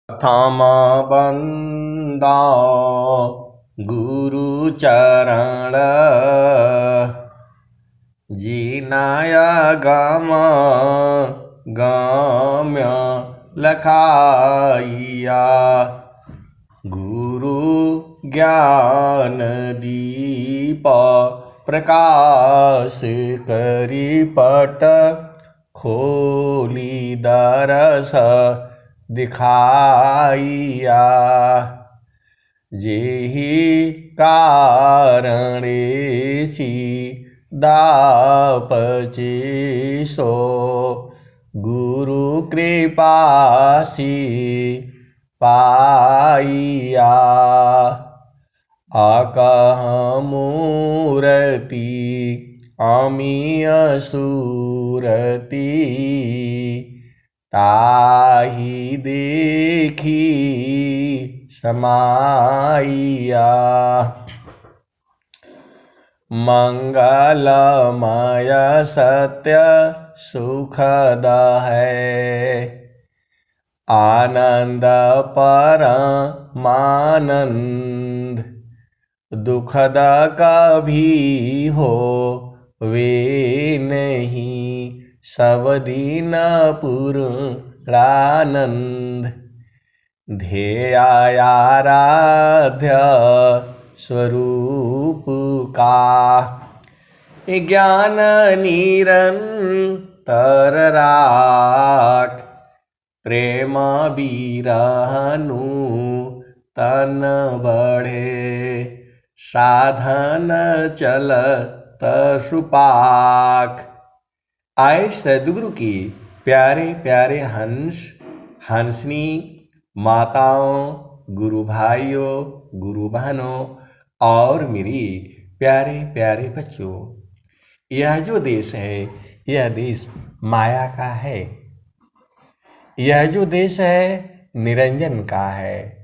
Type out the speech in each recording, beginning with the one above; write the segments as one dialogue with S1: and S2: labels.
S1: प्रथम बंदा गुरु चरण जिनाय गम गम्य लखाइया गुरु ज्ञान दीप प्रकाश करी पट खोली दरस दिखाइया जेहि कारणेसी दापचे सो गुरु कृपासी पाइया आकह मूरति अमीय सूरति ताहि देखी समाइया मंगलमय सत्य सुखद है आनंद परमानंद दुखद कभी हो वे नहीं सब दिन पूर्णानंद ध्येयाराध्य स्वरूप का ज्ञान निरंतर राख प्रेम बिरहनु तन बढ़े साधन चलत सुपाक। आए सद्गुरु की प्यारे प्यारे हंसनी माताओं, गुरु भाइयों, गुरु बहनों और मेरी प्यारे प्यारे बच्चों, यह जो देश है यह देश माया का है। यह जो देश है निरंजन का है।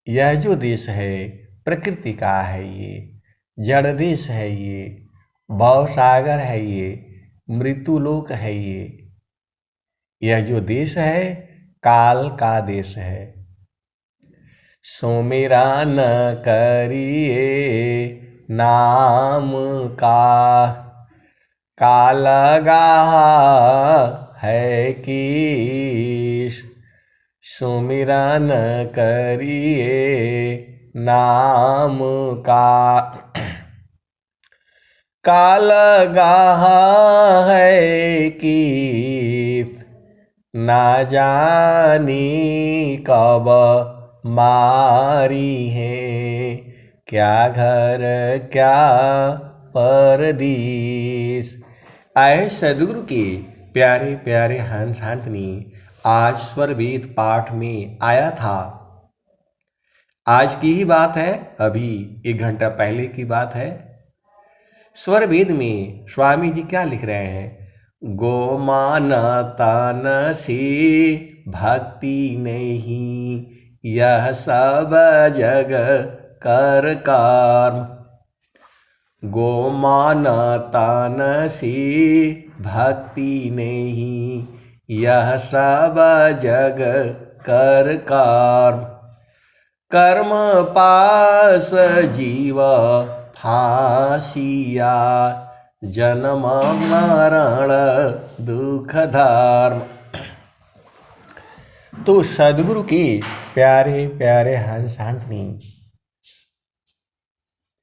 S1: यह जो देश है प्रकृति का है। ये जड़ देश है, ये भव सागर है, ये मृत्युलोक है। यह जो देश है काल का देश है। सुमिरा न करिए नाम का कालगा है कीश। सुमिरा न करिए नाम का कालगा है कीस। ना जानी कब मारी है क्या घर क्या परदेश। आए सद्गुरु के प्यारे प्यारे हंसनी, आज स्वरवेद पाठ में आया था। आज की ही बात है, अभी 1 घंटा पहले की बात है। स्वरवेद में स्वामी जी क्या लिख रहे हैं? गोमान तन से भक्ति नहीं, यह सब जग कर कर्म। गोमान तन से भक्ति नहीं, यह सब जग कर कर्म। कर्म पास जीव फांसिया, जन्म मरण दुख धर्म। तो सद्गुरु के प्यारे प्यारे हंसनी,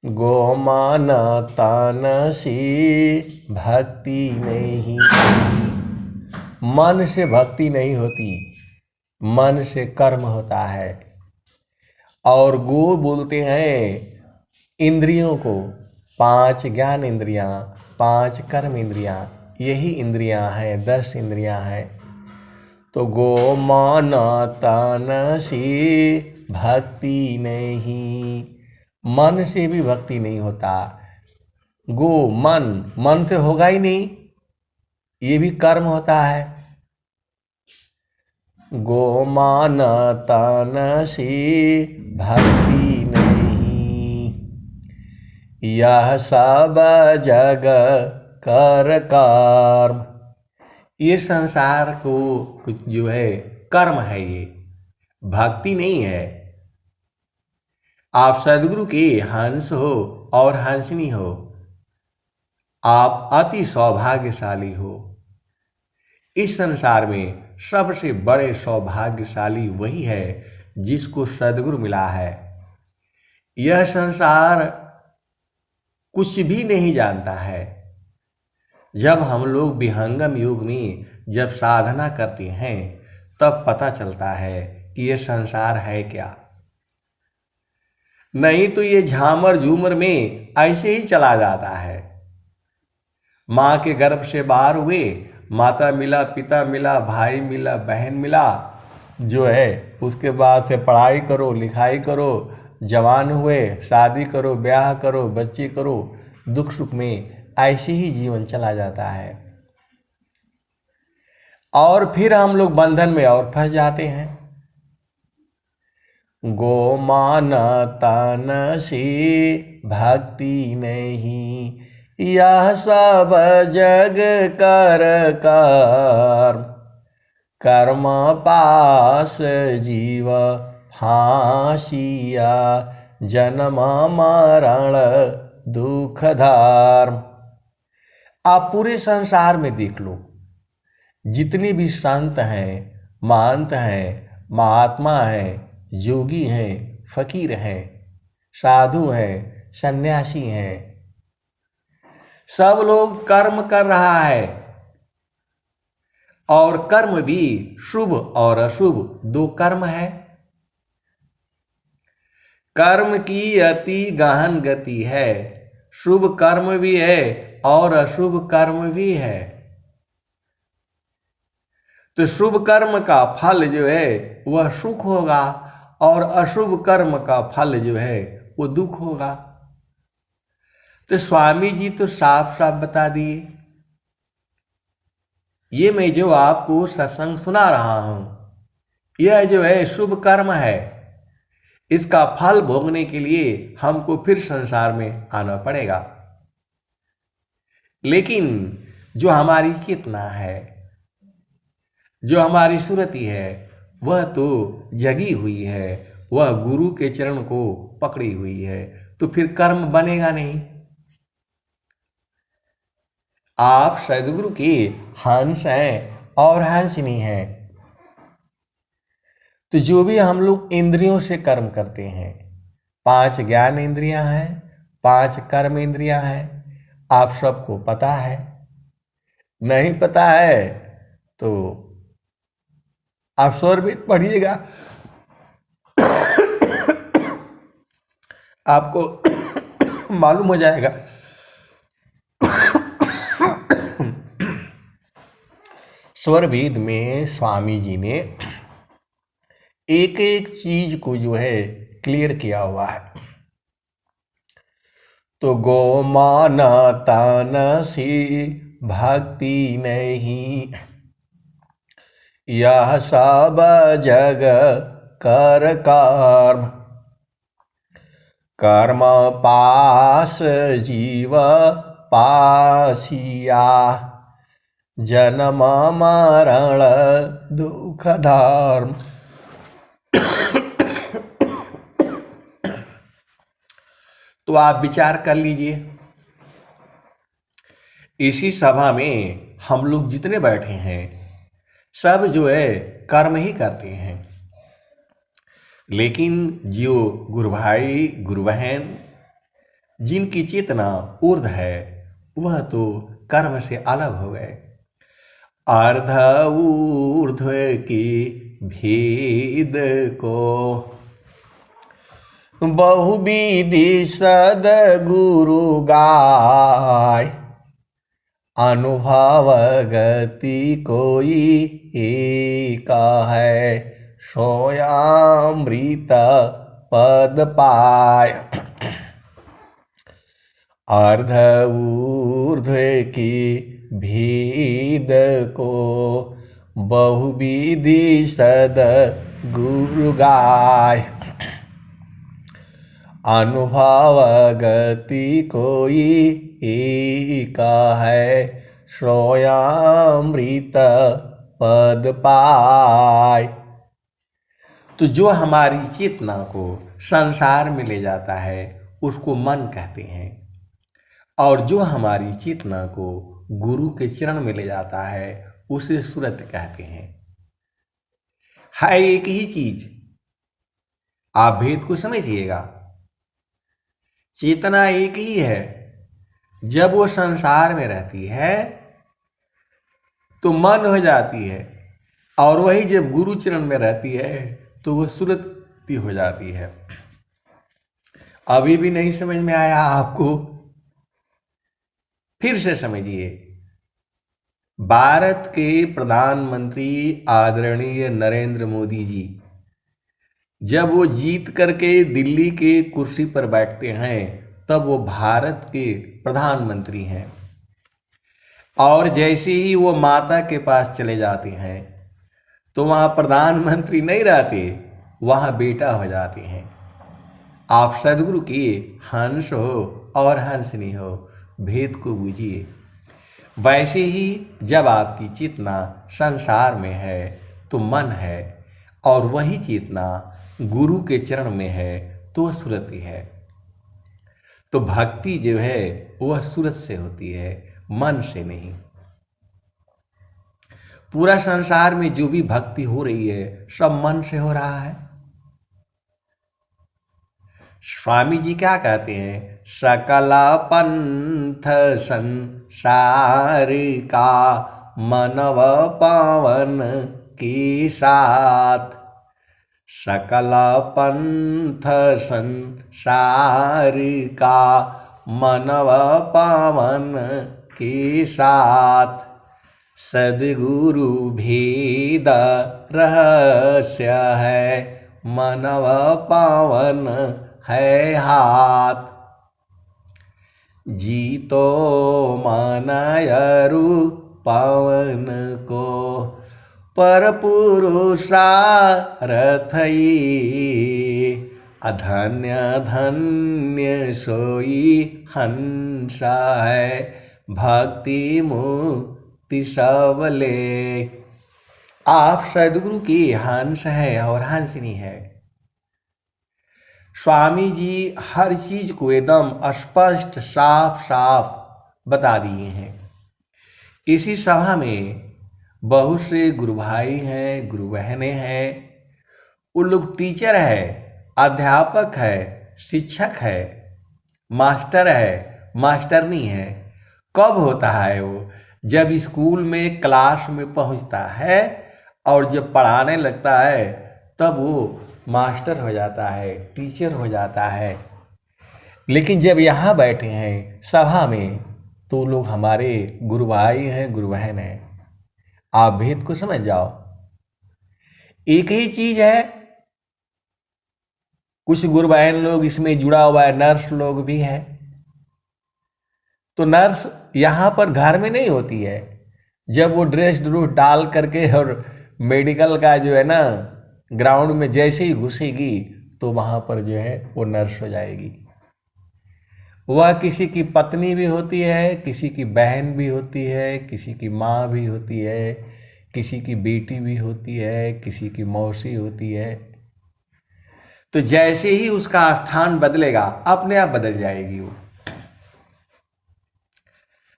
S1: गोमान तन से भक्ति नहीं, मन से भक्ति नहीं होती, मन से कर्म होता है। और गो बोलते हैं इंद्रियों को, 5 ज्ञान इंद्रियां, 5 कर्म इंद्रियां, यही इंद्रियां हैं, 10 इंद्रियां हैं। तो गो मन तन से भक्ति नहीं, मन से भी भक्ति नहीं होता। गो मन से होगा ही नहीं, ये भी कर्म होता है। गोमान तन से भक्ति नहीं, यह सब जग कर कर्म। ये संसार को जो है कर्म है, ये भक्ति नहीं है। आप सदगुरु के हंस हो और हंसनी हो, आप अति सौभाग्यशाली हो। इस संसार में सबसे बड़े सौभाग्यशाली वही है जिसको सदगुरु मिला है। यह संसार कुछ भी नहीं जानता है। जब हम लोग विहंगम युग में जब साधना करते हैं तब पता चलता है कि यह संसार है क्या। नहीं तो ये झामर झूमर में ऐसे ही चला जाता है। माँ के गर्भ से बाहर हुए, माता मिला, पिता मिला, भाई मिला, बहन मिला, जो है उसके बाद से पढ़ाई करो, लिखाई करो, जवान हुए, शादी करो, ब्याह करो, बच्चे करो, दुख सुख में ऐसे ही जीवन चला जाता है। और फिर हम लोग बंधन में और फंस जाते हैं। गोमान तन से भक्ति नहीं, यह सब जग कर कर्म पास जीव फांसिया, जन्म मरण दुख धार। आप पूरे संसार में देख लो, जितने भी संत हैं, महंत हैं, महात्मा हैं, योगी हैं, फकीर हैं, साधु हैं, सन्यासी हैं, सब लोग कर्म कर रहा है। और कर्म भी शुभ और अशुभ दो कर्म है। कर्म की अति गहन गति है। शुभ कर्म भी है और अशुभ कर्म भी है। तो शुभ कर्म का फल जो है वह सुख होगा और अशुभ कर्म का फल जो है वो दुख होगा। तो स्वामी जी तो साफ साफ बता दिए। ये मैं जो आपको सत्संग सुना रहा हूं, यह जो है शुभ कर्म है। इसका फल भोगने के लिए हमको फिर संसार में आना पड़ेगा। लेकिन जो हमारी चेतना है, जो हमारी सुरति है, वह तो जगी हुई है, वह गुरु के चरण को पकड़ी हुई है। तो फिर कर्म बनेगा नहीं। आप सदगुरु के हंस हैं और हंसनी हैं। तो जो भी हम लोग इंद्रियों से कर्म करते हैं, 5 ज्ञान इंद्रियां हैं, 5 कर्म इंद्रियां हैं, आप सबको पता है। नहीं पता है तो आप स्वरवेद पढ़िएगा, आपको मालूम हो जाएगा। स्वरवेद में स्वामी जी ने एक एक चीज को जो है क्लियर किया हुआ है। तो गोमान तन से भक्ति नहीं, यह सब जग कर कर्म पास जीव पासिया, जन्म मरण दुख धर्म। तो आप विचार कर लीजिए, इसी सभा में हम लोग जितने बैठे हैं सब जो है कर्म ही करते हैं। लेकिन जो गुरु भाई गुरु बहन जिनकी चेतना ऊर्ध है, वह तो कर्म से अलग हो गए। अर्ध ऊर्ध्व के भेद को बहुविधि सद्गुरु गाय, अनुभव गति कोई एक है, सोयामृत पद पाय। अर्ध ऊर्ध्व की भेद को बहुविधि सद्गुरु गाय, अनुभव गति कोई एक है, सोयामृत पद पाय। तो जो हमारी चेतना को संसार में ले जाता है उसको मन कहते हैं, और जो हमारी चेतना को गुरु के चरण में ले जाता है उसे सूरत कहते हैं। है एक ही चीज, आप भेद को समझिएगा। चेतना एक ही है, जब वो संसार में रहती है तो मन हो जाती है, और वही जब गुरु चरण में रहती है तो वो सुरति हो जाती है। अभी भी नहीं समझ में आया आपको? फिर से समझिए। भारत के प्रधानमंत्री आदरणीय नरेंद्र मोदी जी जब वो जीत करके दिल्ली के कुर्सी पर बैठते हैं तब वो भारत के प्रधानमंत्री हैं, और जैसे ही वो माता के पास चले जाते हैं तो वहाँ प्रधानमंत्री नहीं रहते, वहाँ बेटा हो जाते हैं। आप सदगुरु के हंस हो और हंसनी हो, भेद को बूझिए। वैसे ही जब आपकी चेतना संसार में है तो मन है, और वही चेतना गुरु के चरण में है तो सुरति है। तो भक्ति जो है वह सूरत से होती है, मन से नहीं। पूरा संसार में जो भी भक्ति हो रही है सब मन से हो रहा है। स्वामी जी क्या कहते हैं? सकल पंथ संसार का मनव पावन के साथ, सकल पंथ संसार का मनव पावन के साथ, सद्गुरु भेद रहस्य है, मनव पावन है हाथ। जीतो मनयरु पवन को, पर पुरुषारथ अधन्य धन्य सोई हंस है, भक्ति मुक्ति सबले। आप सदगुरु की हंस है और हंसनी है। स्वामी जी हर चीज को एकदम स्पष्ट साफ साफ बता दिए हैं। इसी सभा में बहुत से गुरु भाई हैं, गुरु बहनें हैं, उन लोग टीचर है, अध्यापक है, शिक्षक है, मास्टर है, मास्टरनी है। कब होता है वो? जब स्कूल में क्लास में पहुंचता है और जब पढ़ाने लगता है तब वो मास्टर हो जाता है, टीचर हो जाता है। लेकिन जब यहाँ बैठे हैं सभा में तो लोग हमारे गुरु भाई हैं, गुरु बहन हैं। आप भेद को समझ जाओ, एक ही चीज है। कुछ गुरु बहन लोग इसमें जुड़ा हुआ है, नर्स लोग भी हैं। तो नर्स यहाँ पर घर में नहीं होती है, जब वो ड्रेस डाल करके और मेडिकल का जो है ना ग्राउंड में जैसे ही घुसेगी तो वहाँ पर जो है वो नर्स हो जाएगी। वह किसी की पत्नी भी होती है, किसी की बहन भी होती है, किसी की माँ भी होती है, किसी की बेटी भी होती है, किसी की मौसी होती है। तो जैसे ही उसका स्थान बदलेगा अपने आप बदल जाएगी वो।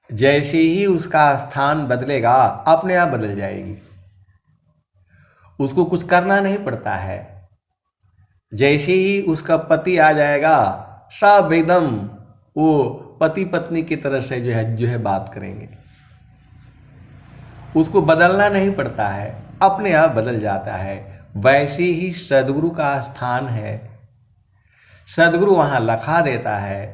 S1: जैसे ही उसका स्थान बदलेगा अपने आप बदल जाएगी, उसको कुछ करना नहीं पड़ता है। जैसे ही उसका पति आ जाएगा सब एकदम वो पति पत्नी की तरह से जो है बात करेंगे। उसको बदलना नहीं पड़ता है, अपने आप बदल जाता है। वैसे ही सद्गुरु का स्थान है। सद्गुरु वहाँ लखा देता है,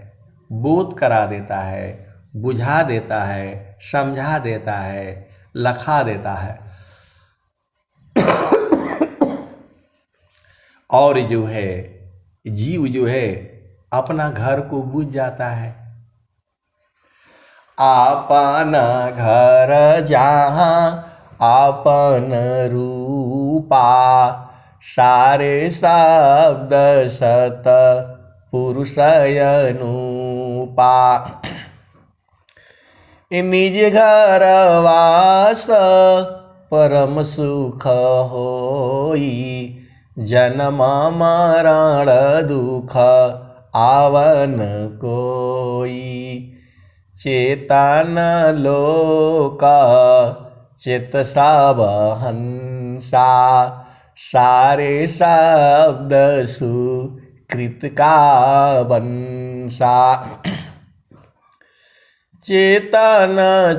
S1: बोध करा देता है, बुझा देता है, समझा देता है, लखा देता है। और जो है जीव जो है अपना घर को बुझ जाता है। आपन घर जहाँ आपन रूपा, सारे शब्द सत पुरुष अनुपा। निज घर वास परम सुख होई, जन्म मरण दुख आवन कोई। चेतन लोक चित सब हंसा, सारे शब्द सुकृत का वंशा। चेतन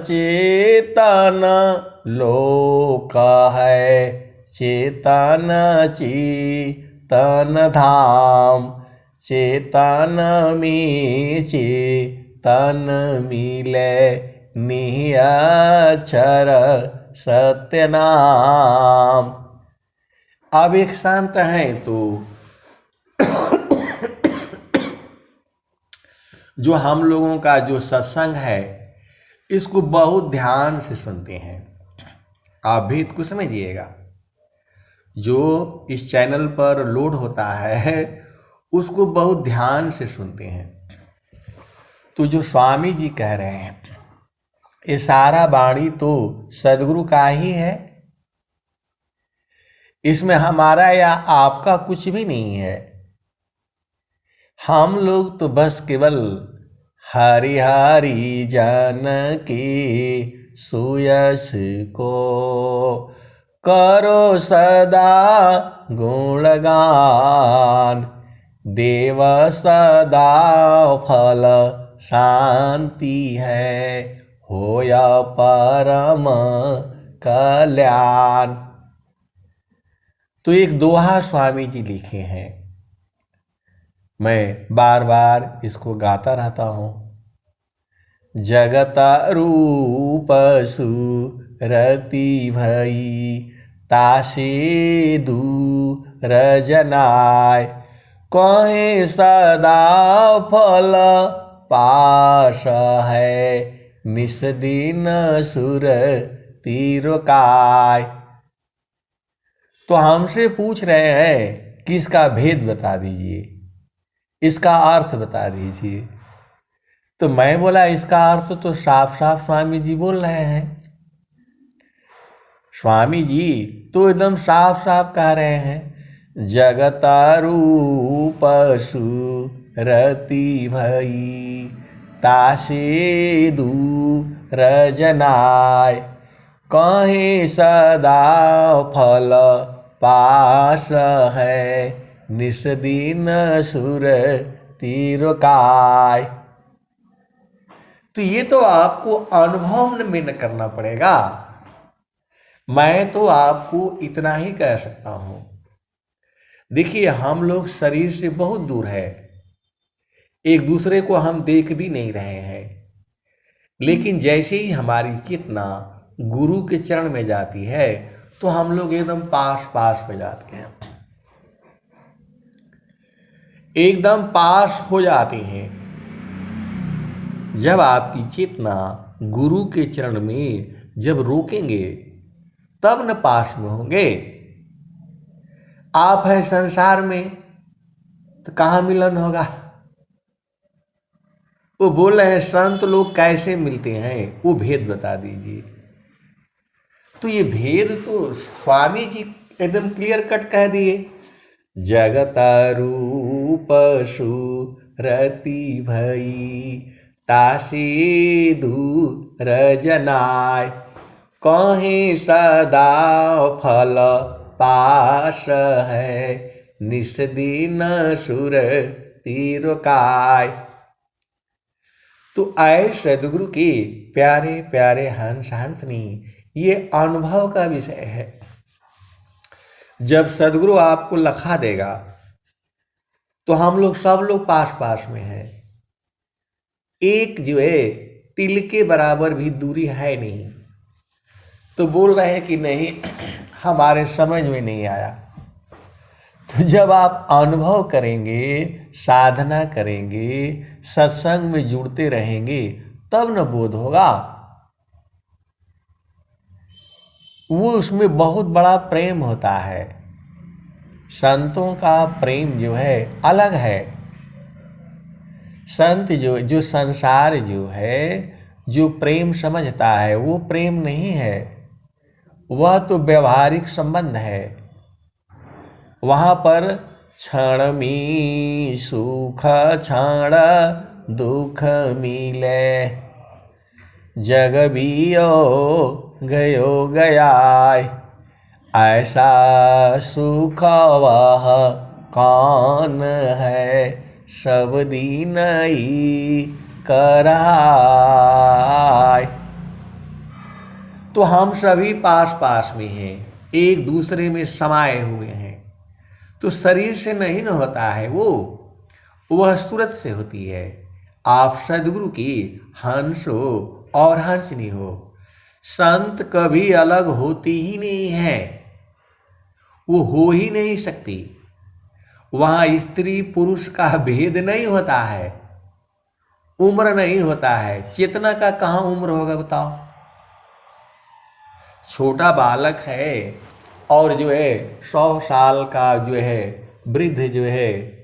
S1: चेतन लोक है, चेतन चेतन धाम। चेतन में चेतन मिले, निअक्षर सत्य नाम। अब एक संत हैं तो जो हम लोगों का जो सत्संग है इसको बहुत ध्यान से सुनते हैं। आप भी इसको समझिएगा। जो इस चैनल पर लोड होता है उसको बहुत ध्यान से सुनते हैं। तो जो स्वामी जी कह रहे हैं ये सारा वाणी तो सदगुरु का ही है, इसमें हमारा या आपका कुछ भी नहीं है। हम लोग तो बस केवल हरि हरि जन की सुयस को करो सदा गुणगान। देव सदा फल शांति है, होया परम कल्याण। तो एक दोहा स्वामी जी लिखे हैं, मैं बार बार इसको गाता रहता हूँ। जगत रूप सुरति भई, तासे दूर जनाय। कहे सदा फल पास है, निस दिन सुर तिरकाय। तो हमसे पूछ रहे हैं कि इसका भेद बता दीजिए, इसका अर्थ बता दीजिए। तो मैं बोला इसका अर्थ तो साफ साफ स्वामी जी बोल रहे हैं। स्वामी जी तो एकदम साफ साफ कह रहे हैं, जगत रूप सुरति भई, तासे दूर जनाय। कहे सदा फल पास है, निस दिन सुर तिरकाय। तो ये तो आपको अनुभव में न करना पड़ेगा। मैं तो आपको इतना ही कह सकता हूं। देखिए हम लोग शरीर से बहुत दूर है, एक दूसरे को हम देख भी नहीं रहे हैं, लेकिन जैसे ही हमारी चेतना गुरु के चरण में जाती है तो हम लोग एकदम पास पास हो जाते हैं, एकदम पास हो जाते हैं। जब आपकी चेतना गुरु के चरण में जब रोकेंगे तब न पास में होंगे। आप है संसार में तो कहाँ मिलन होगा। वो बोल रहे हैं संत लोग कैसे मिलते हैं, वो भेद बता दीजिए। तो ये भेद तो स्वामी जी एकदम क्लियर कट कह दिए, जगत रूप सुरति भई, तासे दूर जनाय। कहे सदा फल पास है, निस दिन सुर तिरकाय। तो आए सदगुरु के प्यारे प्यारे हंस हंसनी, ये अनुभव का विषय है। जब सदगुरु आपको लखा देगा तो हम लोग सब लोग पास पास में हैं। एक जो है तिल के बराबर भी दूरी है नहीं। तो बोल रहे हैं कि नहीं हमारे समझ में नहीं आया। तो जब आप अनुभव करेंगे, साधना करेंगे, सत्संग में जुड़ते रहेंगे तब न बोध होगा। वो उसमें बहुत बड़ा प्रेम होता है। संतों का प्रेम जो है अलग है। संत जो संसार जो है जो प्रेम समझता है वो प्रेम नहीं है, वह तो व्यवहारिक संबंध है। वहाँ पर क्षण में सुख क्षण दुख मिले, जग बियो गयो गयाय, ऐसा सुख वह कौन है, सब दिन ही कराय। तो हम सभी पास पास में हैं, एक दूसरे में समाये हुए हैं। तो शरीर से नहीं न होता है वह सूरत से होती है। आप सदगुरु की हंस हो और हंसनी हो। संत कभी अलग होती ही नहीं है, वो हो ही नहीं सकती। वहाँ स्त्री पुरुष का भेद नहीं होता है, उम्र नहीं होता है। चेतना का कहाँ उम्र होगा बताओ। छोटा बालक है और जो है 100 साल का जो है वृद्ध जो है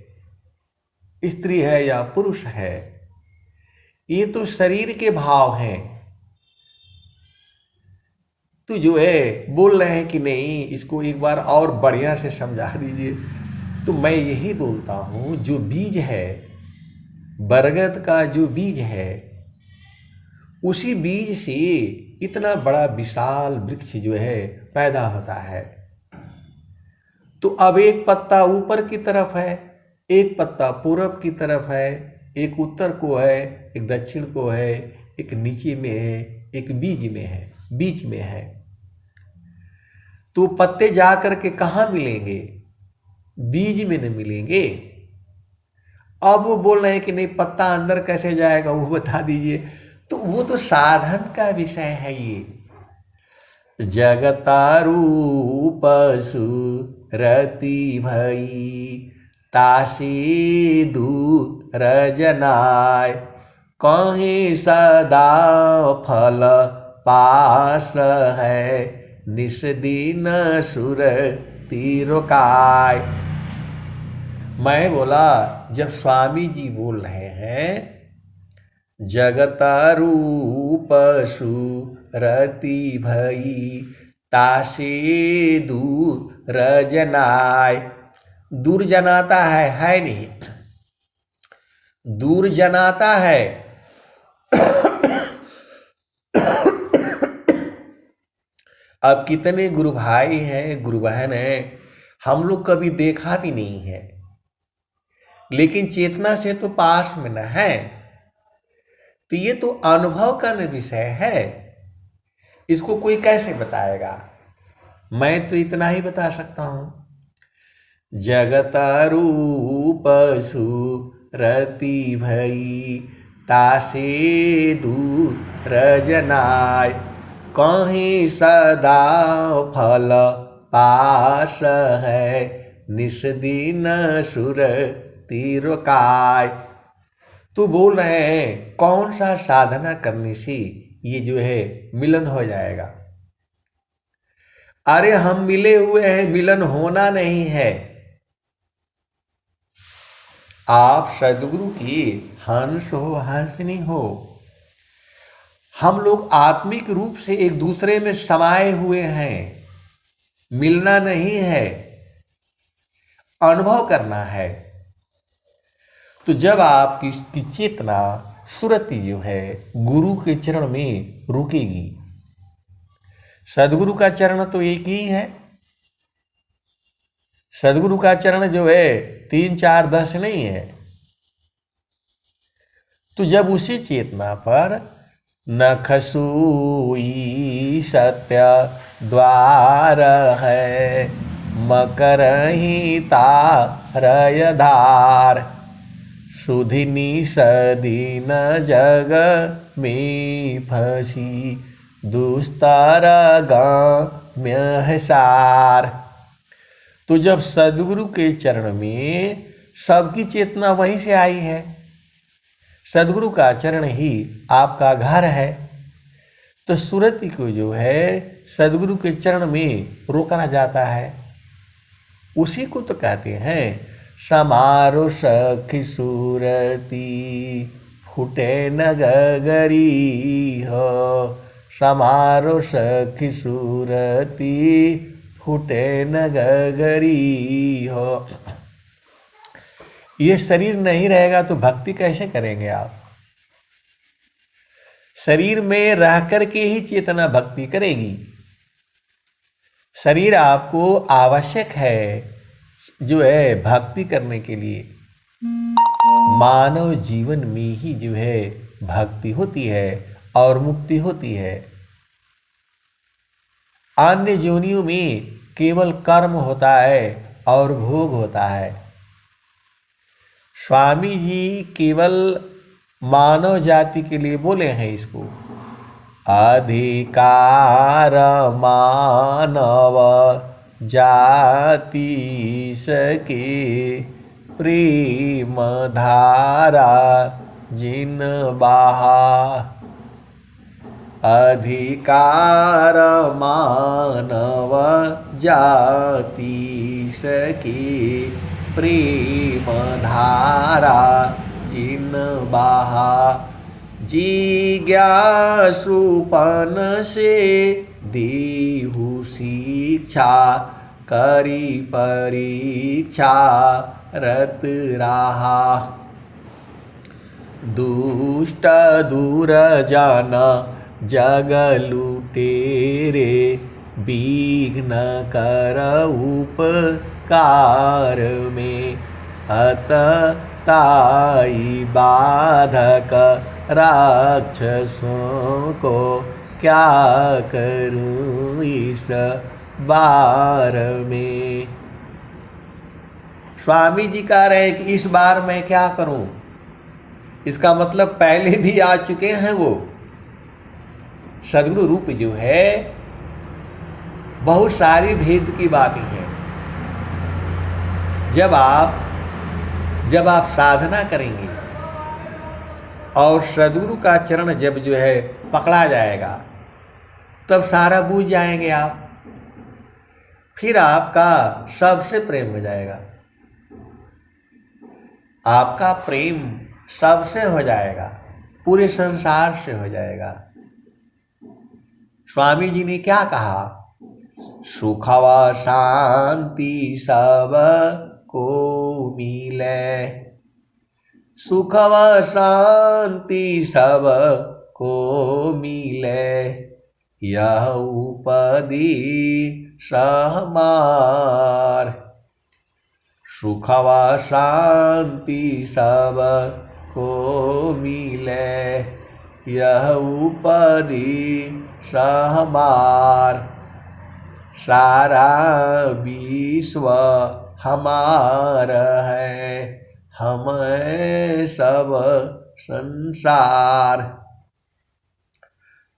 S1: स्त्री है या पुरुष है, ये तो शरीर के भाव हैं। तो जो है बोल रहे हैं कि नहीं इसको एक बार और बढ़िया से समझा दीजिए। तो मैं यही बोलता हूँ, जो बीज है बरगद का, जो बीज है उसी बीज से इतना बड़ा विशाल वृक्ष जो है पैदा होता है। तो अब एक पत्ता ऊपर की तरफ है, एक पत्ता पूरब की तरफ है, एक उत्तर को है, एक दक्षिण को है, एक नीचे में है, एक बीच में है, बीच में है। तो पत्ते जा कर के कहाँ मिलेंगे? बीज में न मिलेंगे। अब वो बोल रहे हैं कि नहीं पत्ता अंदर कैसे जाएगा, वो बता दीजिए। तो वो तो साधन का विषय है। ये जगतारूप सुरति भई तासी दूर जनाय, कहीं सदा फल पास है, निस्दिन सुरति रोकाय। मैं बोला जब स्वामी जी बोल रहे हैं जगत रूप सुरति भई तासे दूर जनाय, दूर जनाता है नहीं, दूर जनाता है। अब कितने गुरु भाई हैं, गुरु बहन हैं, हम लोग कभी देखा भी नहीं है, लेकिन चेतना से तो पास में न है। तो ये तो अनुभव का विषय है, इसको कोई कैसे बताएगा? मैं तो इतना ही बता सकता हूं। जगत रूप सुरति भई तासे दूर जनाय, कहीं सदा फल पास है, निस्दिन सुरति रोकाय। तो बोल रहे हैं कौन सा साधना करने से ये जो है मिलन हो जाएगा? अरे हम मिले हुए हैं, मिलन होना नहीं है। आप सदगुरु की हंस हो, हंसनी हो। हम लोग आत्मिक रूप से एक दूसरे में समाये हुए हैं, मिलना नहीं है, अनुभव करना है। तो जब आपकी चेतना सुरति जो है गुरु के चरण में रुकेगी, सदगुरु का चरण तो एक ही है। सदगुरु का चरण जो है 3, 4, 10 नहीं है। तो जब उसी चेतना पर नखसूई सत्य द्वार है, मकरही तारय धार, सुधिनी सदीन जग में फंसी, दुस्तर गाम्य है सार। तो जब सदगुरु के चरण में सबकी चेतना वहीं से आई है, सदगुरु का चरण ही आपका घर है, तो सुरति को जो है सदगुरु के चरण में रोकना जाता है। उसी को तो कहते हैं समारो सखी सुरती फूटे न गगरी हो, समारो सखी सुरती फूटे न गगरी हो। ये शरीर नहीं रहेगा तो भक्ति कैसे करेंगे आप? शरीर में रह करके ही चेतना भक्ति करेगी। शरीर आपको आवश्यक है जो है भक्ति करने के लिए। मानव जीवन में ही जो है भक्ति होती है और मुक्ति होती है। अन्य योनियों में केवल कर्म होता है और भोग होता है। स्वामी जी केवल मानव जाति के लिए बोले हैं इसको। अधिकार मानव जाति सके प्रेम धारा जिन बहा। अधिकार मानव जाति सके प्रेम धारा जिन बहा। जिज्ञासुपन से देहु शिक्षा करी परीक्षा रत रहा। दुष्ट दूर जाना जग लुटेरे विघ्न कर उपकार में। अतताई बाधक राक्षसों को क्या करूं इस बार में। स्वामी जी कह रहे हैं कि इस बार मैं क्या करूं। इसका मतलब पहले भी आ चुके हैं वो। सद्गुरु रूप जो है बहुत सारी भेद की बातें हैं। जब आप साधना करेंगे और सद्गुरु का चरण जब जो है पकड़ा जाएगा तब सारा बूझ जाएंगे आप। फिर आपका सबसे प्रेम हो जाएगा। आपका प्रेम सबसे हो जाएगा, पूरे संसार से हो जाएगा। स्वामी जी ने क्या कहा? सुखवा शांति सब को मिले। सुखवा शांति सब को मिले यह उपदेश हमार। सुखवा शांति सब को मिले यह उपदेश हमार। सारा विश्व हमारा है, हम सब संसार।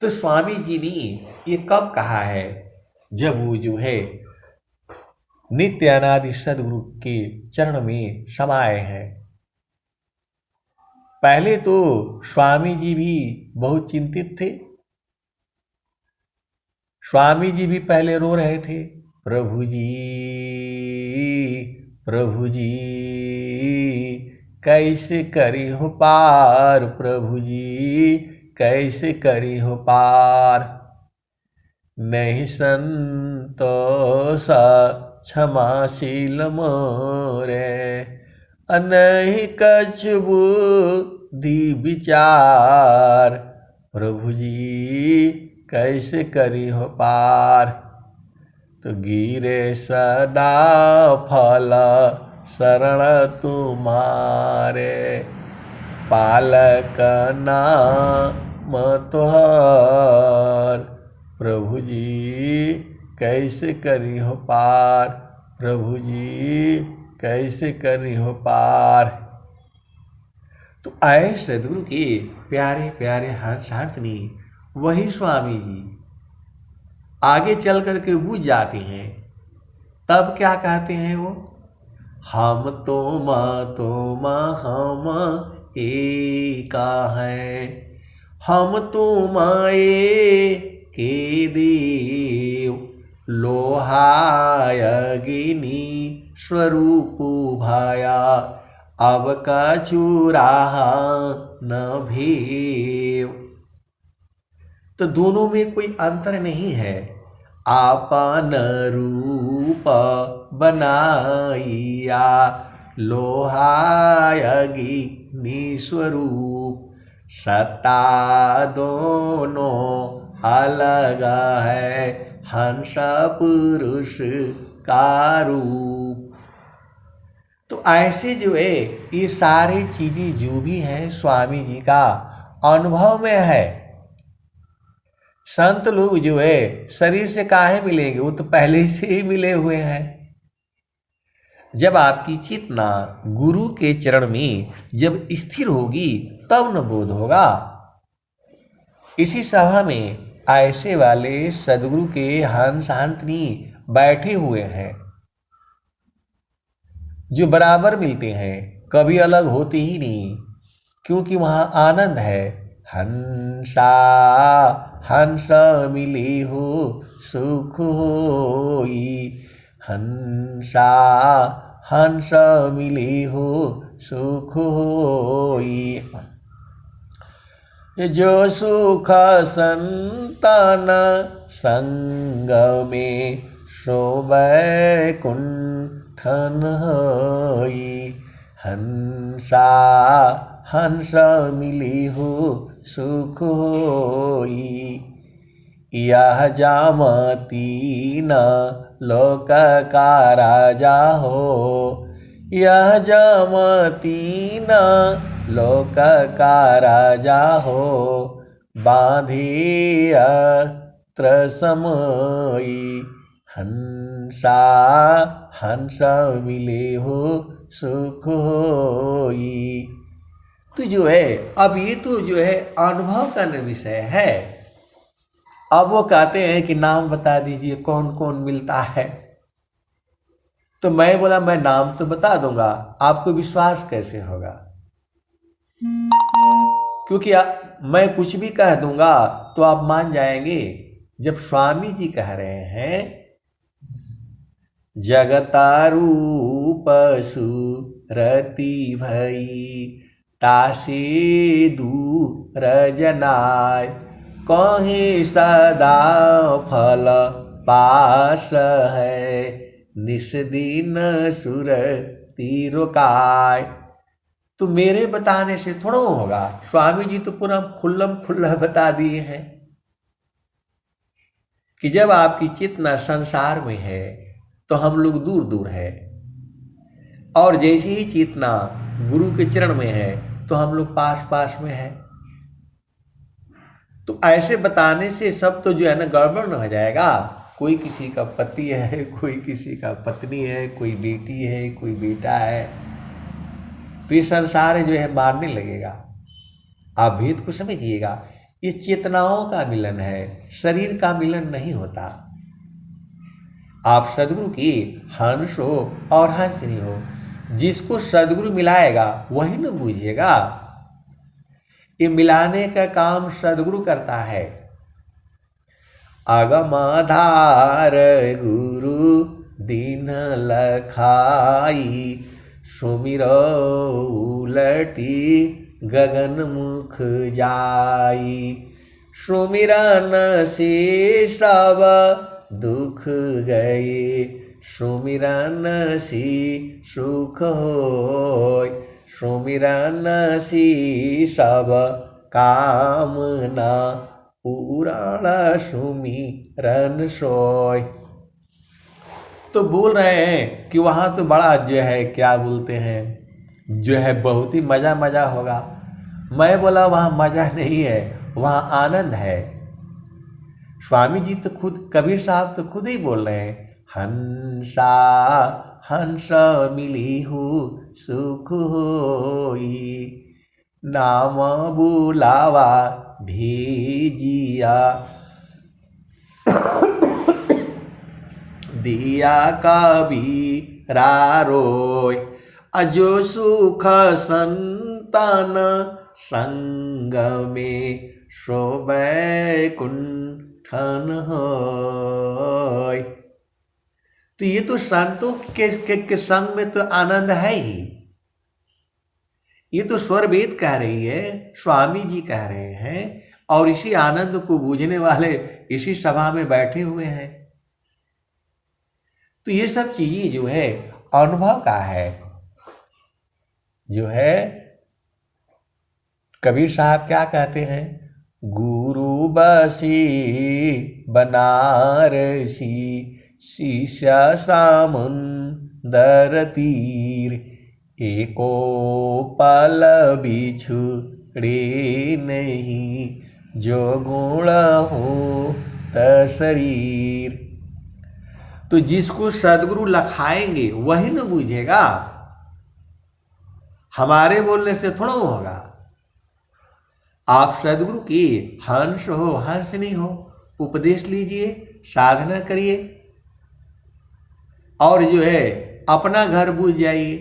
S1: तो स्वामी जी ने ये कब कहा है? जब वो जो है नित्य अनादि सद्गुरु के चरण में समाये हैं। पहले तो स्वामी जी भी बहुत चिंतित थे। स्वामी जी भी पहले रो रहे थे, प्रभु जी कैसे करी हो पार। प्रभु जी कैसे करी हो पार। नहीं संतोष क्षमाशील मोरे नहीं कछ बुद्धि विचार। प्रभु जी कैसे करी हो पार। तो गिरे सदा फल शरण तुम्हारे पालक नाम तुहर। प्रभु जी कैसे करी हो पार। प्रभु जी कैसे करी हो पार। तो आए सद्गुरु के प्यारे प्यारे हंसार्थनी वही स्वामी जी आगे चल करके बूझ जाते हैं। तब क्या कहते हैं वो? हम तुम हम एका है। हम तुम के देव लोहाय अग्नि स्वरूप भाया। अब कछु राहा न भेव। तो दोनों में कोई अंतर नहीं है। आपन रूप बनाइया, लोहा अग्नि स्वरूप, सत्ता दोनों अलग है, हंस पुरुष का रूप। तो ऐसे जो है ये सारी चीजें जो भी हैं स्वामी जी का अनुभव में है। संत लोग जो है शरीर से काहे मिलेंगे, वो तो पहले से ही मिले हुए हैं। जब आपकी चेतना गुरु के चरण में जब स्थिर होगी तब न बोध होगा। इसी सभा में ऐसे वाले सदगुरु के हंस हंसनी बैठे हुए हैं जो बराबर मिलते हैं, कभी अलग होते ही नहीं, क्योंकि वहाँ आनंद है। हंसा हंस मिली हो सुख होई, हंसा हंस मिली हो सुख होई। जो सुख संतान संग में सो बैकुंठन होई, हंसा हंस मिली हो सुख होई। यह जामती न लोक का राजा हो, यह जामती न लोक का राजा हो, बांधी अत्र समई, हंसा हंस मिले हो सुख होई। तो जो है अब ये तो जो है अनुभव का विषय है। अब वो कहते हैं कि नाम बता दीजिए कौन कौन मिलता है। तो मैं बोला मैं नाम तो बता दूंगा, आपको विश्वास कैसे होगा? क्योंकि मैं कुछ भी कह दूंगा तो आप मान जाएंगे। जब स्वामी जी कह रहे हैं जगतारूप सुरति भई, तासे दूर जनाय, कहीं सदा फल पास है, निस्दिन सुरति रोकाय। तो मेरे बताने से थोड़ा होगा, स्वामी जी तो पूरा खुल्लम खुल्ला बता दिए हैं कि जब आपकी चेतना संसार में है तो हम लोग दूर दूर है, और जैसे ही चेतना गुरु के चरण में है तो हम लोग पास पास में है। तो ऐसे बताने से सब तो जो है ना गड़बड़ न हो जाएगा। कोई किसी का पति है, कोई किसी का पत्नी है, कोई बेटी है, कोई बेटा है, तो ये संसार जो है मारने लगेगा। आप भेद को समझिएगा, ये चेतनाओं का मिलन है, शरीर का मिलन नहीं होता। आप सदगुरु की हंस हो और हंसनी हो, जिसको सदगुरु मिलाएगा वही न बूझेगा। ये मिलाने का काम सदगुरु करता है। अगमाधार गुरु दीन लखाई, सुमिरो उलटी गगन मुख जाई, सुमिरन से सब दुख गए, सुमिरन सी सुख होय, सुमिरन सी सब कामना पूर्ण सुमिरन सोय। तो बोल रहे हैं कि वहाँ तो बड़ा जो है क्या बोलते हैं, जो है बहुत ही मज़ा मज़ा होगा। मैं बोला वहाँ मज़ा नहीं है, वहाँ आनंद है। स्वामी जी तो खुद, कबीर साहब तो खुद ही बोल रहे हैं, हंसा हंस मिली हो सुख होई, नाम बुलावा भेजिया, दिया कबीरा रोय, अजो सुख संतान संग में शोभै कुंठन होय। तो ये तो संतों के संग में तो आनंद है ही। ये तो स्वर वेद कह रही है, स्वामी जी कह रहे हैं, और इसी आनंद को बूझने वाले इसी सभा में बैठे हुए हैं। तो ये सब चीजें जो है अनुभव का है, जो है कबीर साहब क्या कहते हैं, गुरु बसी बनारसी शिष्य समुंदर तीर, एको पल बिछुड़े नहीं, जो गुण हो त शरीर। तो जिसको सदगुरु लखाएंगे वही न बूझेगा, हमारे बोलने से थोड़ा होगा। आप सदगुरु की हंस हो, हंस नहीं हो, उपदेश लीजिए, साधना करिए और जो है अपना घर बूझ जाइए।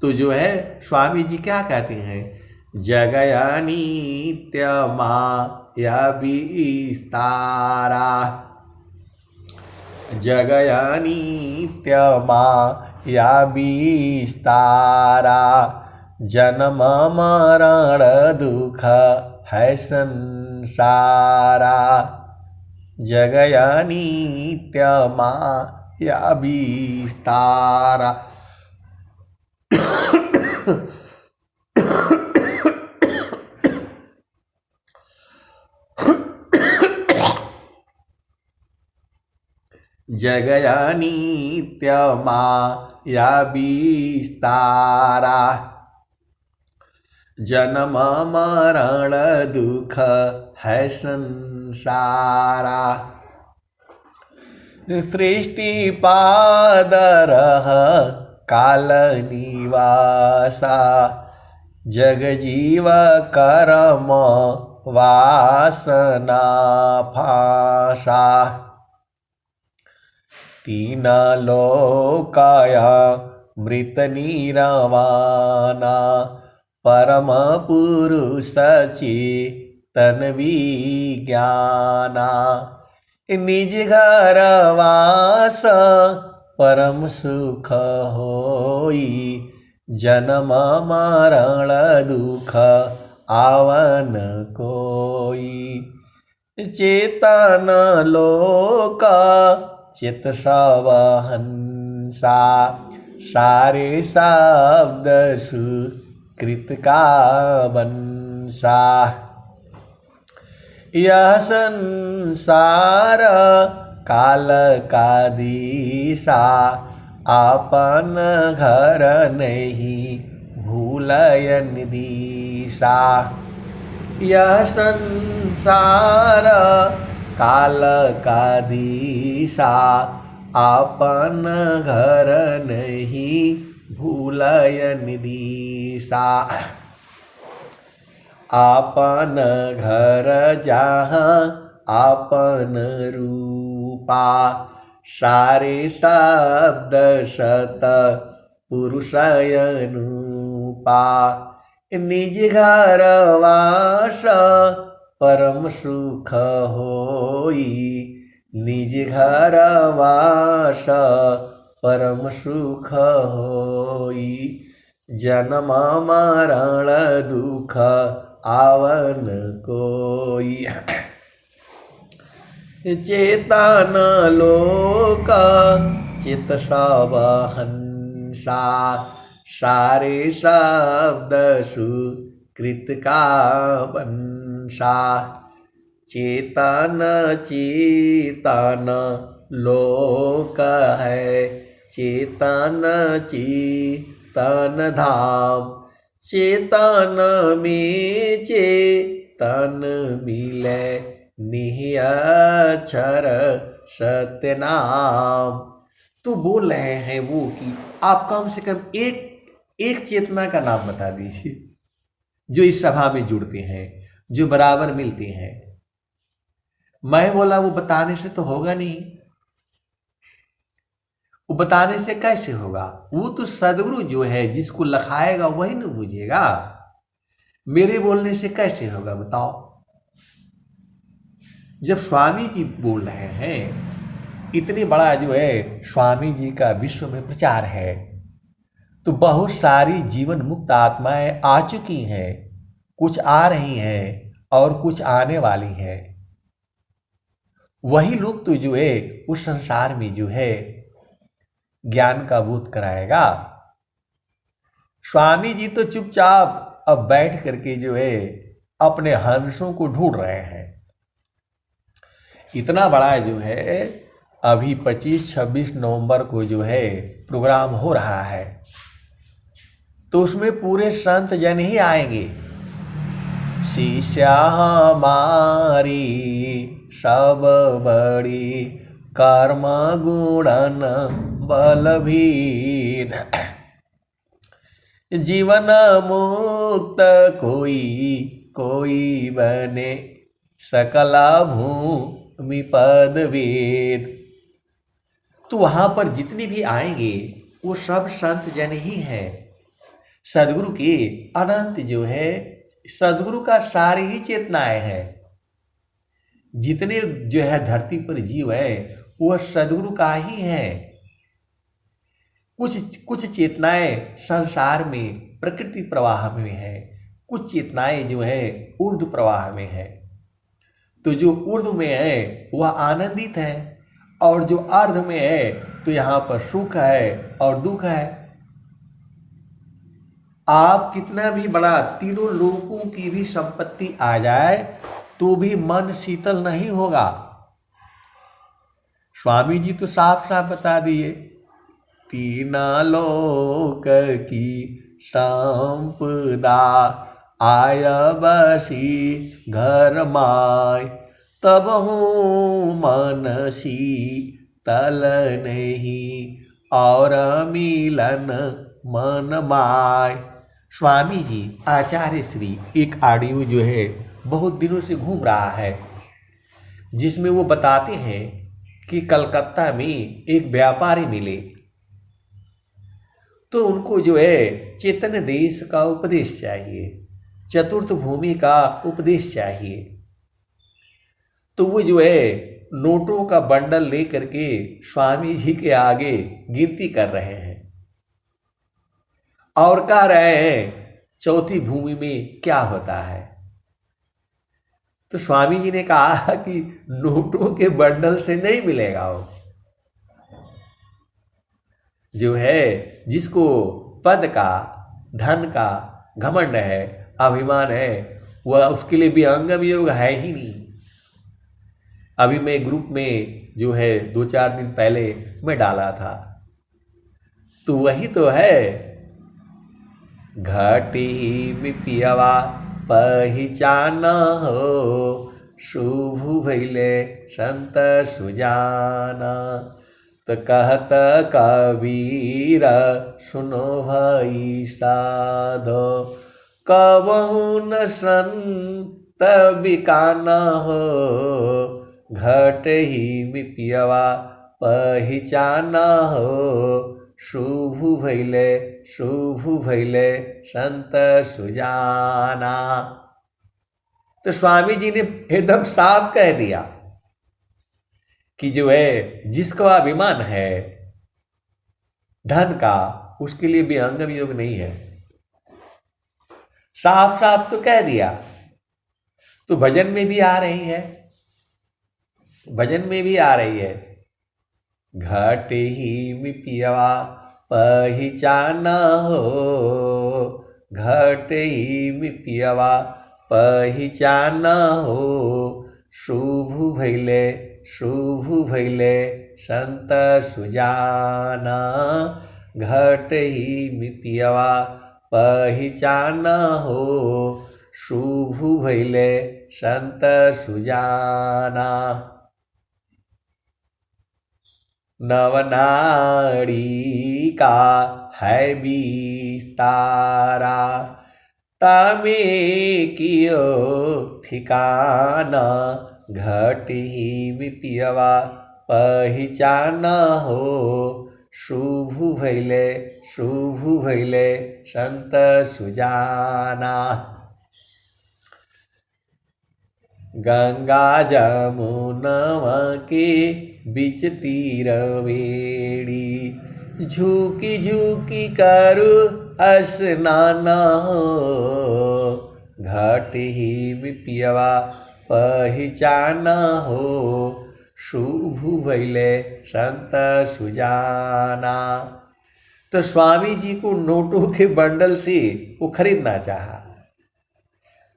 S1: तो जो है स्वामी जी क्या कहते हैं, जगया नित्य माया विस्तारा, जगया नित्य माया विस्तारा, जन्म मरण दुख है संसारा, जगया नित्य माया विस्तारा। जगया नित्य माया विस्तारा, जन्म मरण दुख है संसारा, सृष्टि पादरह काल निवासा, जग जीव कर्म वासना फासा, तीन लोकाया मृत निरवाना, परम पुरुष चेतन विज्ञाना, निज घर वास परम सुख होई, जन्म मरण दुख आवन कोई, चेतन लोक चित सब हंसा, सारे शब्द सुकृत का वंशा, यह संसार काल का दिशा, आपन घर नहीं भूलयन दिशा, यह संसार काल का दिशा, आपन घर नहीं भूलयन दिशा, आपन घर जहाँ आपन रूपा, सारे शब्द सत पुरुष अनुपा, निज घर वास परम सुख होई, निज घर वास परम सुख होई, जन्म मरण दुख आवन कोई, चेतन लोक चित सब हंसा, सारे शब्द सुकृत का वंशा, चेतन चेतन लोक है, चेतन चेतन धाम, चेतन में चेतन मिले, निहियक्षर सत्य नाम। तो बोल रहे हैं वो कि आप कम से कम एक चेतना का नाम बता दीजिए जो इस सभा में जुड़ते हैं, जो बराबर मिलते हैं। मैं बोला वो बताने से तो होगा नहीं, वो बताने से कैसे होगा? वो तो सदगुरु जो है जिसको लखाएगा वही न बुझेगा। मेरे बोलने से कैसे होगा बताओ? जब स्वामी जी बोल रहे हैं, इतनी बड़ा जो है स्वामी जी का विश्व में प्रचार है, तो बहुत सारी जीवन मुक्त आत्माएं आ चुकी हैं, कुछ आ रही हैं और कुछ आने वाली हैं। वही लोग तो जो है उस संसार में जो है ज्ञान का बोध कराएगा। स्वामी जी तो चुपचाप अब बैठ करके जो है अपने हंसों को ढूंढ रहे हैं। इतना बड़ा जो है अभी 25-26 नवंबर को जो है प्रोग्राम हो रहा है, तो उसमें पूरे संत जन ही आएंगे। शिष्या हमारी सब बड़ी कर्म गुणन बलभीद, जीवन मुक्त कोई कोई बने सकला भूमि पद वेद। तो वहां पर जितने भी आएंगे वो सब संत जन ही हैं। सदगुरु के अनंत जो है सदगुरु का सारी ही चेतनाएं हैं। जितने जो है धरती पर जीव है वह सदगुरु का ही है। कुछ चेतनाएं संसार में प्रकृति प्रवाह में है, कुछ चेतनाएं जो है ऊर्ध्व प्रवाह में है। तो जो ऊर्ध्व में है वह आनंदित है, और जो अर्ध में है तो यहाँ पर सुख है और दुख है। आप कितना भी बड़ा तीनों लोकों की भी संपत्ति आ जाए तो भी मन शीतल नहीं होगा। स्वामी जी तो साफ साफ बता दिए, तीना लोक की संपदा आय बसी घर माय, तब हूँ मन शीतल नहीं और मिलन मन माय। स्वामी जी आचार्य श्री एक ऑडियो जो है बहुत दिनों से घूम रहा है, जिसमें वो बताते हैं कि कलकत्ता में एक व्यापारी मिले, तो उनको जो है चेतन देश का उपदेश चाहिए, चतुर्थ भूमि का उपदेश चाहिए। तो वो जो है नोटों का बंडल लेकर के स्वामी जी के आगे गिनती कर रहे हैं और कह रहे हैं चौथी भूमि में क्या होता है। तो स्वामी जी ने कहा कि नोटों के बंडल से नहीं मिलेगा। वो जो है जिसको पद का धन का घमंड है, अभिमान है, वह उसके लिए भी अंग योग है ही नहीं। अभी मैं ग्रुप में जो है 2-4 दिन पहले मैं डाला था, तो वही तो है, घटी पियवा पहचान हो, शुभ भैले संत सुजाना। तो कहत कबीर सुनो भाई साधो, कबहु न संत बिकाना हो, घट ही पियवा पहचाना हो, शुभ भैले संत सुजाना। तो स्वामी जी ने एकदम साफ कह दिया कि जो है जिसको अभिमान है धन का, उसके लिए भी अंगम योग नहीं है। साफ साफ तो कह दिया। तो भजन में भी आ रही है, भजन में भी आ रही है, घट ही पियवा पहचाना हो, घट ही पियवा पहचाना हो, शुभ भैले संत सुजाना। घट ही पियवा पहचाना हो, शुभ भैले संत सुजाना। नवनाड़ी का है विस्तारा, तामे कियो ठिकाना, घट ही पियवा पहचाना हो, शुभ भैले संत सुजाना। गंगा जमुनवा के बीच तीर वेड़ी, झुकी झुकी करू स्नान हो, घट ही पियवा पहचाना हो, शुभ भैले संत सुजाना। तो स्वामी जी को नोटों के बंडल से वो खरीदना चाहा,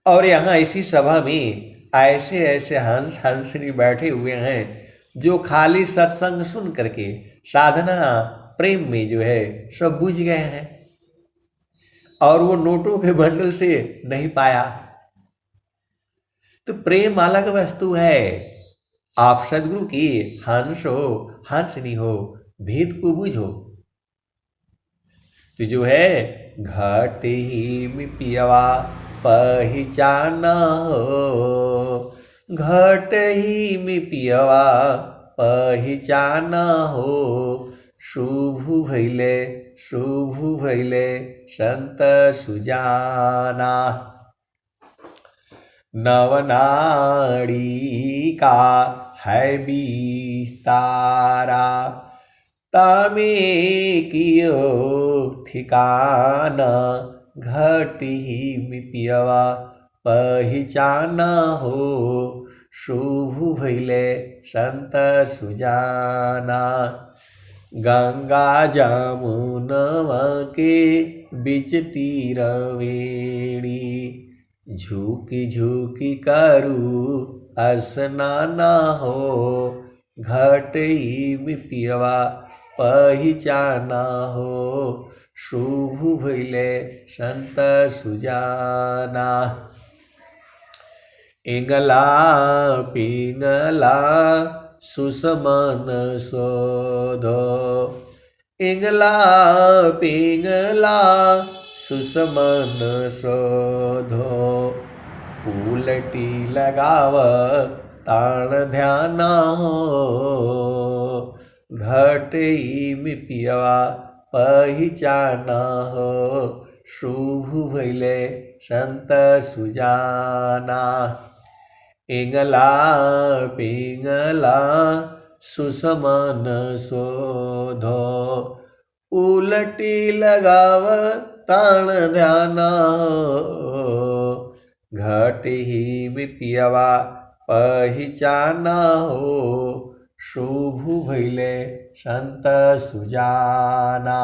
S1: और यहाँ इसी सभा में ऐसे ऐसे हंस हंसनी बैठे हुए हैं जो खाली सत्संग सुन करके साधना प्रेम में जो है सब बुझ गए हैं, और वो नोटों के बंडल से नहीं पाया। तो प्रेम अलग वस्तु है। आप सदगुरु की हंस हो हंसनी हो, भेद को बुझो। तो जो है घट ही में पियवा पहचाना हो, घट ही में पियवा पहचाना हो, शुभ भैले संत सुजाना। नवनाड़ी का है विस्तारा, तामे कियो ठिकाना, घट ही में पियवा पहचाना हो, शुभ भैले संत सुजाना। गंगा जमुनवा के बीच तीरवेणी, झुकी झुकी करू स्नाना हो, घट ही में पियवा पहचाना हो, शुभ भैले संत सुजाना। इंगला पिंगला सुसमन शोधो, इंगला पिंगला सुसमन शोधो, उलटी लगाव ताण ध्याना हो, घट ही में पियवा पहचाना हो, शुभ भैले संत सुजाना। इंगला पिंगला सुसमन शोधो, उलटी लगाव ताण ध्याना हो, घट ही में पियवा पहचाना हो, शुभ भैले संत सुजाना।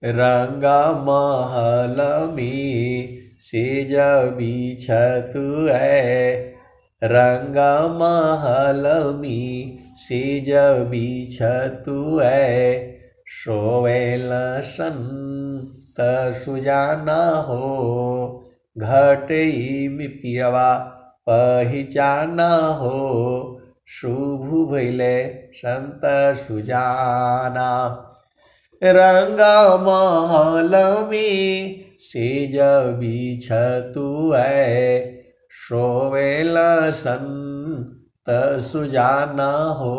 S1: रंगा महल में सेज बिछतु है, रंगा महल में सेज बिछतु है, सोवेल संत सुजाना हो, घट ही में पियवा पहचाना हो, शुभ भैले संत सुजाना। रंगा महल में सेज बिछतु है, सोवेल संत सुजाना हो,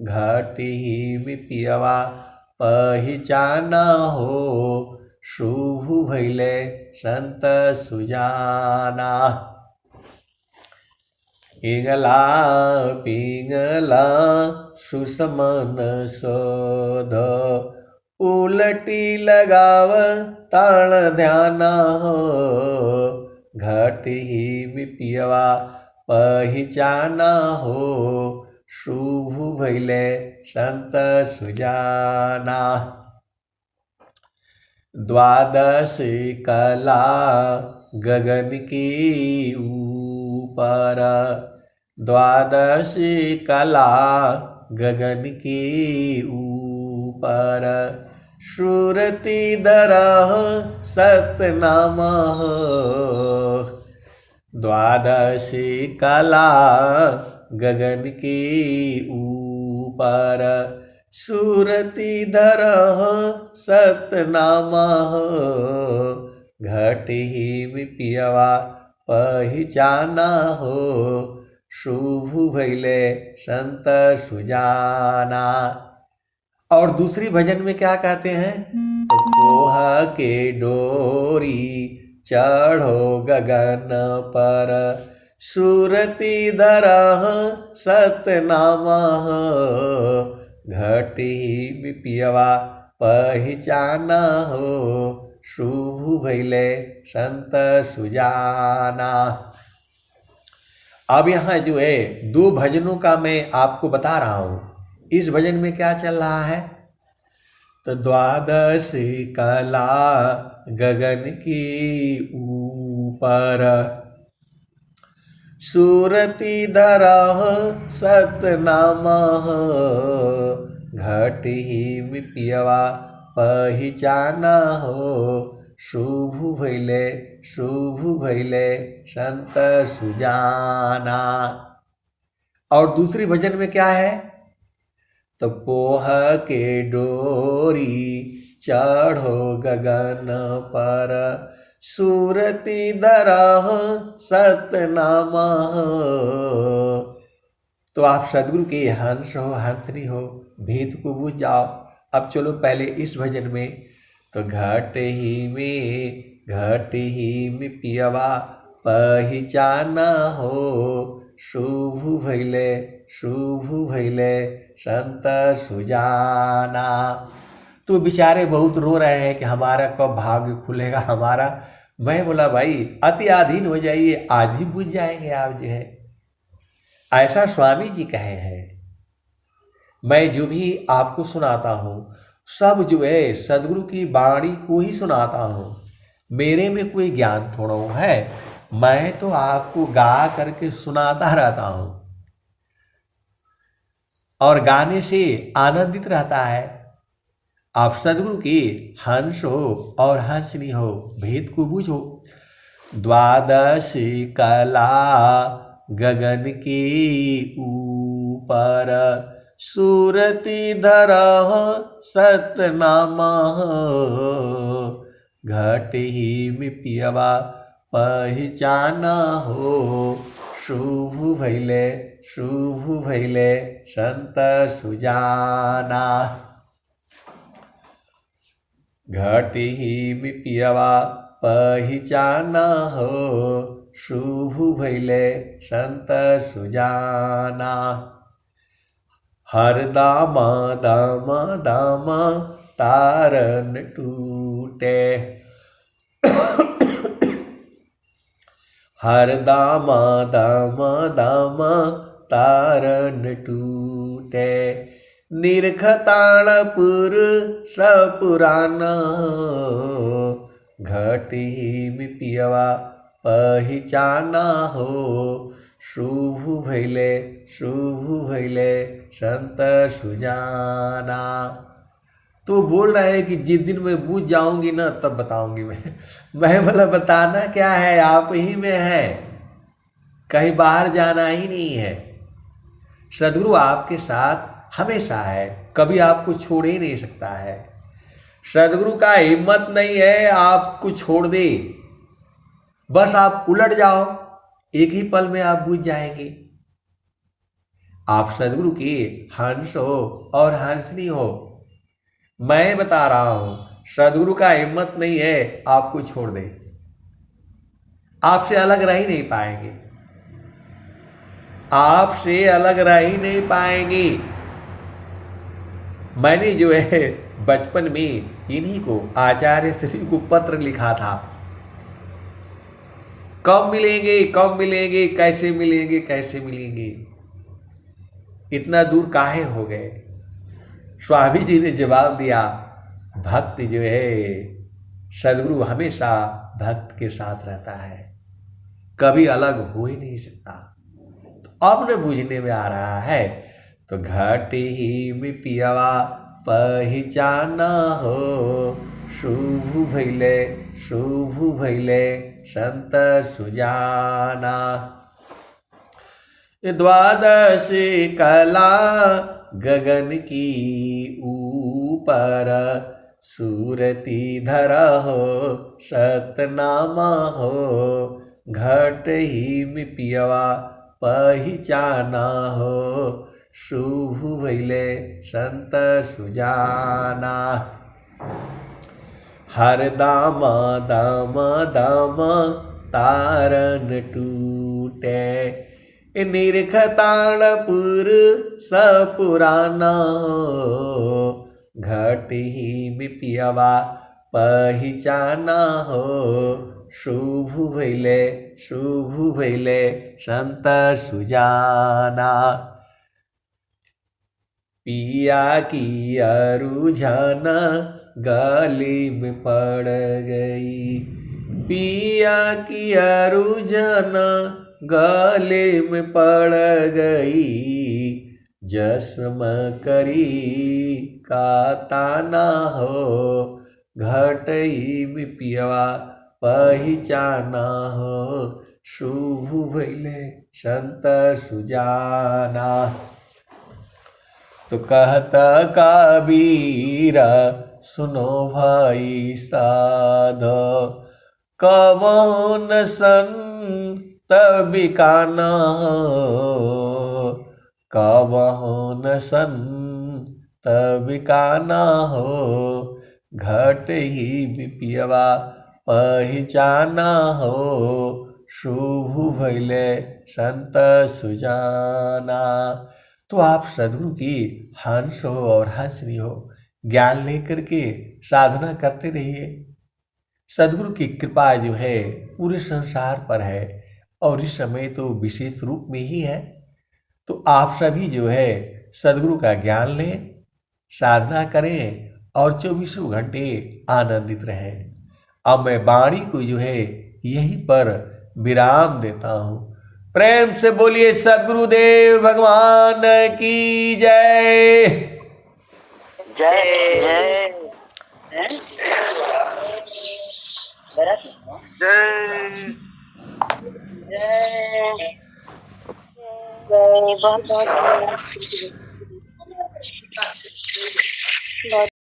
S1: घट ही में पियवा पहचाना हो, शुभ भैले संत सुजाना। इंगला पिंगला सुसमन शोध, उलटी लगाव ताण ध्याना हो, घट ही में पियवा पहचाना हो, शुभ भैले संत सुजाना। द्वादश कला गगन के ऊपर, द्वादश कला गगन के ऊपर, सुरति धरह सतनाम हो, द्वादश कला गगन के ऊपर, सुरति धरह सतनाम हो, घट ही में पियवा पहचाना हो, शुभ भैले संत सुजाना। और दूसरी भजन में क्या कहते हैं? कोह के डोरी चढ़ो गगन पर, सुरति धरह सतनाम हो, घट ही में पियवा पहचाना हो, शुभ भैले संत सुजाना। अब यहाँ जो है 2 भजनों का मैं आपको बता रहा हूँ। इस भजन में क्या चल रहा है, तो द्वादश कला गगन की ऊपर, सूरति धरह सतनामः, घट ही पियवा पहिचाना हो, शुभ भैले संत सुजाना। और दूसरी भजन में क्या है, तो पोह के डोरी चढ़ो गगन पर, सूरति धरह सतनामः। तो आप सदगुरु के हंस हो हंसनी हो, भेद को बुझ जाओ। अब चलो पहले इस भजन में, तो घट ही में पियवा पहिचाना हो, शुभ भैले संत सुजाना। तो बेचारे बहुत रो रहे हैं कि हमारा कब भाग्य खुलेगा हमारा। मैं बोला भाई अति आधीन हो जाइए, आज ही बुझ जाएंगे आप जो है। ऐसा स्वामी जी कहे हैं। मैं जो भी आपको सुनाता हूँ सब जो है सदगुरु की वाणी को ही सुनाता हूँ। मेरे में कोई ज्ञान थोड़ा है, मैं तो आपको गा करके सुनाता रहता हूँ और गाने से आनंदित रहता है। आप सदगुरु की हंस हो और हंसनी हो, भेद को बूझो। द्वादश कला गगन की ऊपर, सूरति धरह सतनामः, घट ही में पियवा पहिचाना हो, शुभ भैले संत सुजाना। घट ही में पियवा पहिचाना हो, शुभ भैले संत सुजाना। हर दामा तारन टूटे, हर दामा तारन टूटे, निरखताणपुर सपुराना, घट ही में पियवा पहिचाना हो, शुभ भैले संत सुजाना। तो बोल रहे हैं कि जिस दिन मैं बूझ जाऊंगी ना तब बताऊंगी मैं बोला बताना क्या है, आप ही में है, कहीं बाहर जाना ही नहीं है। सदगुरु आपके साथ हमेशा है, कभी आपको छोड़ ही नहीं सकता है। सदगुरु का हिम्मत नहीं है आपको छोड़ दे, बस आप उलट जाओ, एक ही पल में आप बूझ जाएंगे। आप सदगुरु की हंस हो और हंसनी हो। मैं बता रहा हूं सदगुरु का हिम्मत नहीं है आपको छोड़ दे, आपसे अलग रह ही नहीं पाएंगे, आपसे अलग रह ही नहीं पाएंगे। मैंने जो है बचपन में इन्हीं को आचार्य श्री को पत्र लिखा था, कब मिलेंगे, कैसे मिलेंगे, इतना दूर काहे हो गए। स्वामी जी ने जवाब दिया, भक्त जो है सदगुरु हमेशा भक्त के साथ रहता है, कभी अलग हो ही नहीं सकता। तो अब न बूझने में आ रहा है, तो घट ही में पियवा पहिचाना हो, शुभ भैले संत सुजाना। द्वादश कला गगन की ऊपर, सूरति धरह सतनामा हो, घट ही में पियवा पहिचाना हो, शुभ भैले संत सुजाना। हर दामा तारन टूटे, निरखताणपुर सपुराना, घट ही में पियवा पहिचाना हो, शुभ भैले संत सुजाना। पिया की अरुझन गली में पड़ गई, पिया की अरुझन गले में पड़ गई। जसम करी का ताना हो, घटई में पियवा पहचाना हो। शुभ भैले संत सुजाना। तो कहता कबीर सुनो भाई साधो, कवन संत बिकाना हो, कवन संत बिकाना हो। घट ही पियवा पहचाना हो, शुभ भैले संत सुजाना। तो आप सद्गुरु की हंस हो और हंसनी हो, ज्ञान लेकर के साधना करते रहिए। सद्गुरु की कृपा जो है पूरे संसार पर है और इस समय तो विशेष रूप में ही है। तो आप सभी जो है सद्गुरु का ज्ञान लें, साधना करें और 24 घंटे आनंदित रहें। अब मैं वाणी को जो है यहीं पर विराम देता हूँ। प्रेम से बोलिए सद्गुरुदेव भगवान की जय।
S2: जय जय जय जय।